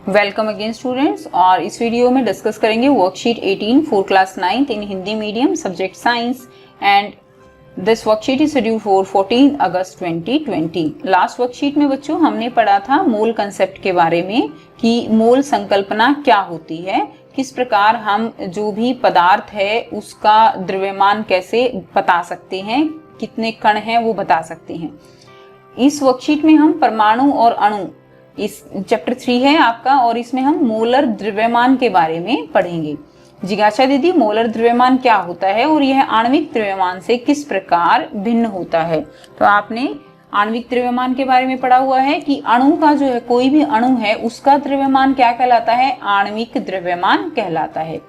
Welcome again students. और इस video में डिस्कस करेंगे worksheet 18 for class 9th in Hindi medium subject science and this worksheet is schedule for 14 August 2020। Last worksheet में बच्चों हमने पढ़ा था मोल कंसेप्ट के बारे में कि मोल संकल्पना क्या होती है, किस प्रकार हम जो भी पदार्थ है उसका द्रव्यमान कैसे बता सकते हैं, कितने कण हैं वो बता सकते हैं। इस वर्कशीट में हम परमाणु और अणु, इस चैप्टर 3 है आपका, और इसमें हम मोलर द्रव्यमान के बारे में पढ़ेंगे। जिज्ञासा दीदी, मोलर द्रव्यमान क्या होता है और यह आणविक द्रव्यमान से किस प्रकार भिन्न होता है? तो आपने आणविक द्रव्यमान के बारे में पढ़ा हुआ है कि अणु का जो है, कोई भी अणु है उसका द्रव्यमान क्या कहलाता है? आणविक द्रव्यमान कहलाता है।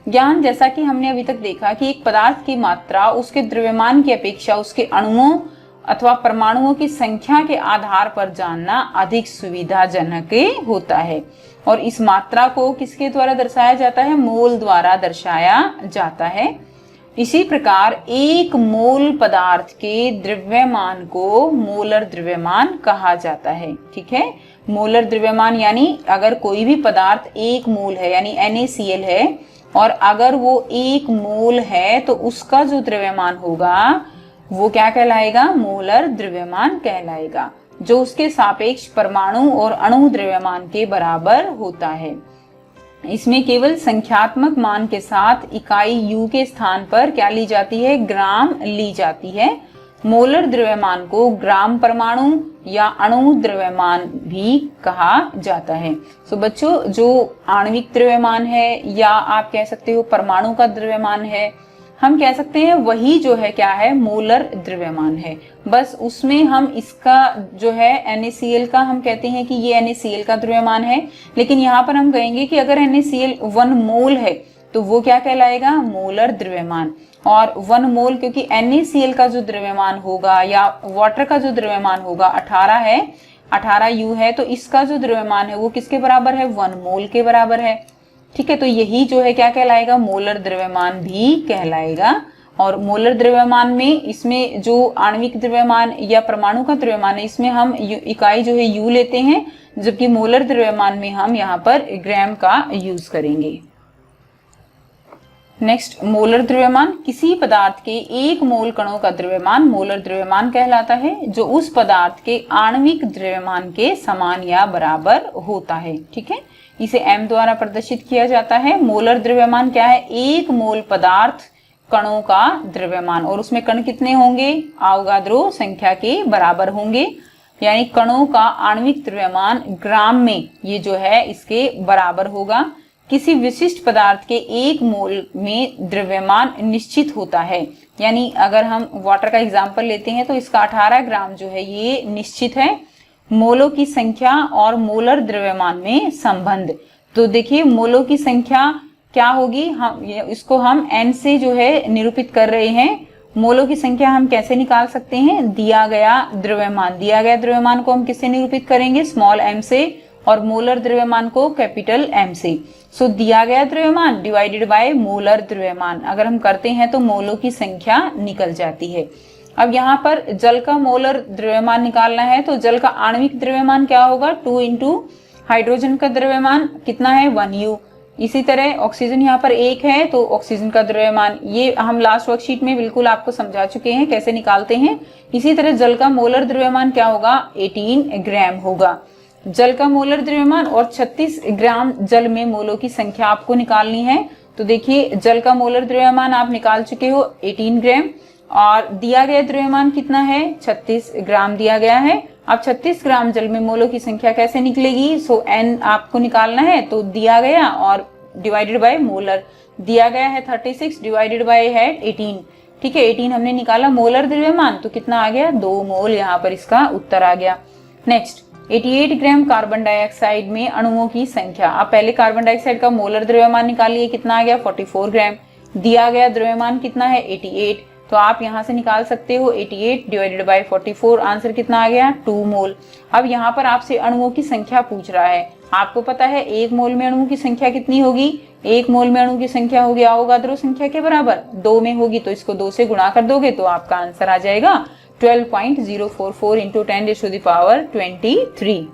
ज्ञान, जैसा कि हमने अभी तक देखा कि एक पदार्थ की मात्रा उसके द्रव्यमान की अपेक्षा उसके अणुओं अथवा परमाणुओं की संख्या के आधार पर जानना अधिक सुविधाजनक होता है, और इस मात्रा को किसके द्वारा दर्शाया जाता है? मोल द्वारा दर्शाया जाता है। इसी प्रकार एक मोल पदार्थ के द्रव्यमान को मोलर द्रव्यमान कहा जाता है। ठीक है, मोलर द्रव्यमान यानी अगर कोई भी पदार्थ एक मोल है यानी NaCl है और अगर वो एक मोल है तो उसका जो द्रव्यमान होगा वो क्या कहलाएगा? मोलर द्रव्यमान कहलाएगा, जो उसके सापेक्ष परमाणु और अणु द्रव्यमान के बराबर होता है। इसमें केवल संख्यात्मक मान के साथ इकाई U के स्थान पर क्या ली जाती है? ग्राम ली जाती है। मोलर द्रव्यमान को ग्राम परमाणु या अणु द्रव्यमान भी कहा जाता है। सो बच्चों, जो आणविक द्रव्यमान है या आप कह सकते हो परमाणु का द्रव्यमान है, हम कह सकते हैं वही जो है क्या है? मोलर द्रव्यमान है। बस उसमें हम इसका जो है NaCl का हम कहते हैं कि ये NaCl का द्रव्यमान है, लेकिन यहाँ पर हम कहेंगे कि अगर NaCl 1 मोल है तो वो क्या कहलाएगा? मोलर द्रव्यमान। और 1 मोल, क्योंकि NaCl का जो द्रव्यमान होगा या वाटर का जो द्रव्यमान होगा 18 है, 18 U है, तो इसका जो द्रव्यमान है वो किसके बराबर है? 1 मोल के बराबर है। ठीक है, तो यही जो है क्या कहलाएगा? मोलर द्रव्यमान भी कहलाएगा। और मोलर द्रव्यमान में इसमें जो आणविक द्रव्यमान या परमाणु का द्रव्यमान है इसमें हम इकाई जो है U लेते हैं, जबकि मोलर द्रव्यमान में हम यहाँ पर ग्राम का यूज करेंगे। नेक्स्ट, मोलर द्रव्यमान। किसी पदार्थ के एक मोल कणों का द्रव्यमान मोलर द्रव्यमान कहलाता है, जो उस पदार्थ के आणविक द्रव्यमान के समान या बराबर होता है। ठीक है, इसे M द्वारा प्रदर्शित किया जाता है। मोलर द्रव्यमान क्या है? एक मोल पदार्थ कणों का द्रव्यमान, और उसमें कण कितने होंगे? अवोगाद्रो संख्या के बराबर होंगे, यानी कणों का आणविक द्रव्यमान ग्राम में ये जो है इसके बराबर होगा। किसी विशिष्ट पदार्थ के एक मोल में द्रव्यमान निश्चित होता है, यानी अगर हम वाटर का एग्जाम्पल लेते हैं तो इसका 18 ग्राम जो है ये निश्चित है। मोलों की संख्या और मोलर द्रव्यमान में संबंध, तो देखिए मोलों की संख्या क्या होगी? हम इसको हम N से जो है निरूपित कर रहे हैं। मोलों की संख्या हम कैसे निकाल सकते हैं? दिया गया द्रव्यमान, दिया गया द्रव्यमान को हम किससे निरूपित करेंगे? स्मॉल m से, और मोलर द्रव्यमान को कैपिटल M से। सो दिया गया द्रव्यमान डिवाइडेड बाय मोलर द्रव्यमान अगर हम करते हैं तो मोलों की संख्या निकल जाती है। अब यहाँ पर जल का मोलर द्रव्यमान निकालना है, तो जल का आणविक द्रव्यमान क्या होगा? 2 इंटू हाइड्रोजन का द्रव्यमान कितना है? 1 U। इसी तरह ऑक्सीजन यहाँ पर 1 है तो ऑक्सीजन का द्रव्यमान, ये हम लास्ट वर्कशीट में बिल्कुल आपको समझा चुके हैं कैसे निकालते हैं। इसी तरह जल का मोलर द्रव्यमान क्या होगा? 18 ग्राम होगा जल का मोलर द्रव्यमान, और 36 ग्राम जल में मोलों की संख्या आपको निकालनी है। तो देखिए जल का मोलर द्रव्यमान आप निकाल चुके हो 18 ग्राम, और दिया गया द्रव्यमान कितना है? 36 ग्राम दिया गया है। अब 36 ग्राम जल में मोलों की संख्या कैसे निकलेगी? सो N आपको निकालना है, तो दिया गया और डिवाइडेड बाय मोलर, दिया गया है 36 डिवाइडेड बाय है 18। ठीक है, 18 हमने निकाला मोलर द्रव्यमान, तो कितना आ गया? 2 मोल, यहाँ पर इसका उत्तर आ गया। नेक्स्ट, 88 ग्राम कार्बन डाइऑक्साइड में अणुओं की संख्या। अब पहले कार्बन डाइऑक्साइड का मोलर द्रव्यमान निकालिए, कितना आ गया? 44 ग्राम। दिया गया द्रव्यमान कितना है? 88, तो आप यहाँ से निकाल सकते हो 88 डिवाइडेड बाय 44, आंसर कितना आ गया? 2 मोल। अब यहाँ पर आपसे अणुओं की संख्या पूछ रहा है। आपको पता है एक मोल में अणुओं की संख्या कितनी होगी? एक मोल में अणु की संख्या होगी अवोगाद्रो संख्या के बराबर, 2 में होगी, तो इसको 2 से गुणा कर दोगे तो आपका आंसर आ जाएगा 12.044 × 10⁻23।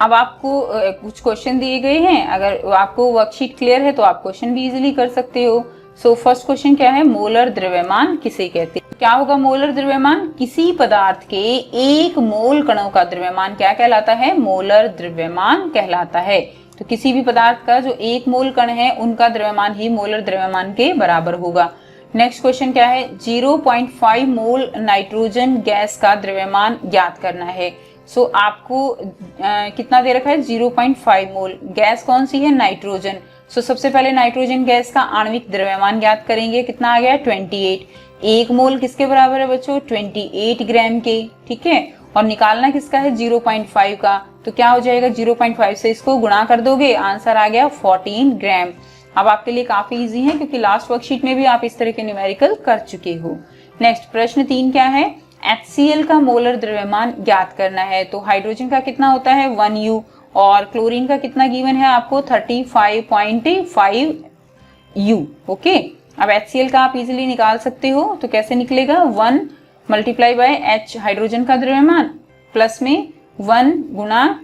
अब आपको कुछ क्वेश्चन दिए गए हैं, अगर आपको वर्कशीट क्लियर है तो आप क्वेश्चन भी इजीली कर सकते हो। सो फर्स्ट क्वेश्चन क्या है, मोलर द्रव्यमान किसे कहते हैं? क्या होगा मोलर द्रव्यमान? किसी पदार्थ के एक मोल कणों का द्रव्यमान क्या कहलाता है? मोलर द्रव्यमान कहलाता है। तो किसी भी पदार्थ का जो एक मोल कण है उनका द्रव्यमान ही मोलर द्रव्यमान के बराबर होगा। नेक्स्ट क्वेश्चन क्या है, 0.5 मोल नाइट्रोजन गैस का द्रव्यमान ज्ञात करना है। सो आपको कितना दे रखा है? 0.5 मोल। गैस कौन सी है? नाइट्रोजन। सो सबसे पहले नाइट्रोजन गैस का आणविक द्रव्यमान ज्ञात करेंगे। कितना आ गया? 28। एक मोल किसके बराबर है बच्चों? 28 ग्राम के। ठीक है, और निकालना किसका है? 0.5 का। तो क्या हो जाएगा? 0.5 से इसको गुणा कर दोगे, आंसर आ गया 14 ग्राम। अब आपके लिए काफी इजी है क्योंकि लास्ट वर्कशीट में भी आप इस तरह के न्यूमेरिकल कर चुके हो। नेक्स्ट प्रश्न 3 क्या है, HCl का मोलर द्रव्यमान ज्ञात करना है। तो हाइड्रोजन का कितना होता है? 1U, और क्लोरीन का कितना गिवन है आपको? 35.5U। ओके, अब HCl का आप इजीली निकाल सकते हो। तो कैसे निकलेगा? 1 मल्टीप्लाई बाय H हाइड्रोजन का द्रव्यमान प्लस में 1 गुना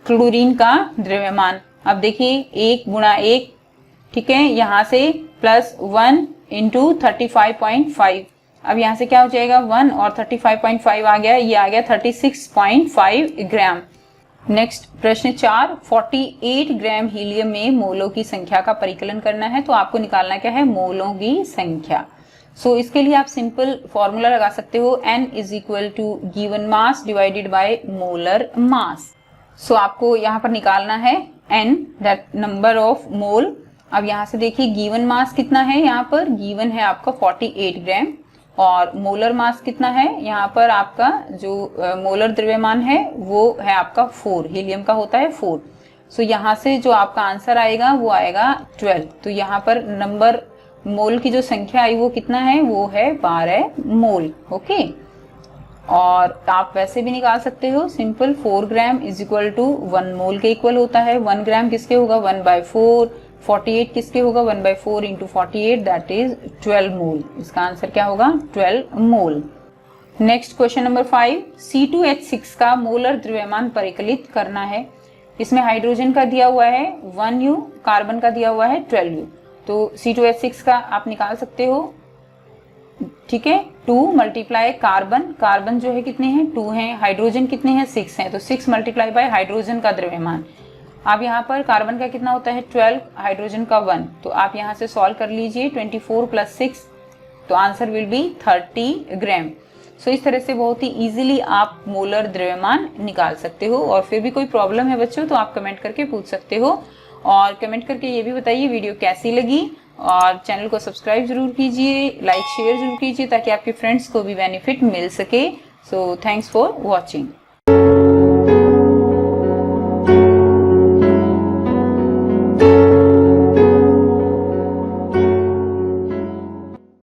क्लोरीन का द्रव्यमान। अब देखिए 1 गुणा 1, ठीक है, यहाँ से प्लस 1 इंटू 35.5। अब यहाँ से क्या हो जाएगा? 1 और 35.5 आ गया, ये आ गया 36.5 ग्राम। नेक्स्ट प्रश्न 4, 48 ग्राम हीलियम में मोलों की संख्या का परिकलन करना है। तो आपको निकालना क्या है? मोलों की संख्या। सो इसके लिए आप सिंपल फॉर्मूला लगा सकते हो, N is equal to given mass divided by molar mass. So आपको यहाँ पर निकालना है N, that number of mole. अब यहाँ से देखिए गिवन मास कितना है, यहाँ पर गिवन है आपका 48 ग्राम, और मोलर मास कितना है? यहाँ पर आपका जो मोलर द्रव्यमान है वो है आपका 4, हीलियम का होता है 4। सो यहाँ से जो आपका आंसर आएगा वो आएगा 12। तो यहाँ पर नंबर मोल की जो संख्या आई वो कितना है? वो है 12 मोल। ओके, और आप वैसे भी निकाल सकते हो simple, 4 gram is equal to 1 mole के इक्वल होता है। 1 ग्राम किसके होगा? 1/4। 48 किसके होगा? 1/4 इंटू 48, दैट इज 12 मोल। इसका आंसर क्या होगा? 12 मोल। नेक्स्ट क्वेश्चन नंबर 5, C2H6 का मोलर द्रव्यमान परिकलित करना है। इसमें हाइड्रोजन का दिया हुआ है 1U, कार्बन का दिया हुआ है 12U। तो C2H6 का आप निकाल सकते हो, ठीक है। 2 मल्टीप्लाई कार्बन, कार्बन जो है कितने हैं? 2 हैं। हाइड्रोजन कितने हैं? 6 हैं। तो 6 मल्टीप्लाई बाय हाइड्रोजन का द्रव्यमान। अब यहाँ पर कार्बन का कितना होता है? 12, हाइड्रोजन का 1। तो आप यहाँ से सॉल्व कर लीजिए, 24 + 6, तो आंसर विल बी 30 ग्राम। सो इस तरह से बहुत ही इजीली आप मोलर द्रव्यमान निकाल सकते हो। और फिर भी कोई प्रॉब्लम है बच्चों तो आप कमेंट करके पूछ सकते हो, और कमेंट करके ये भी बताइए वीडियो कैसी लगी, और चैनल को सब्सक्राइब जरूर कीजिए, लाइक शेयर जरूर कीजिए ताकि आपके फ्रेंड्स को भी बेनिफिट मिल सके। So thanks for watching.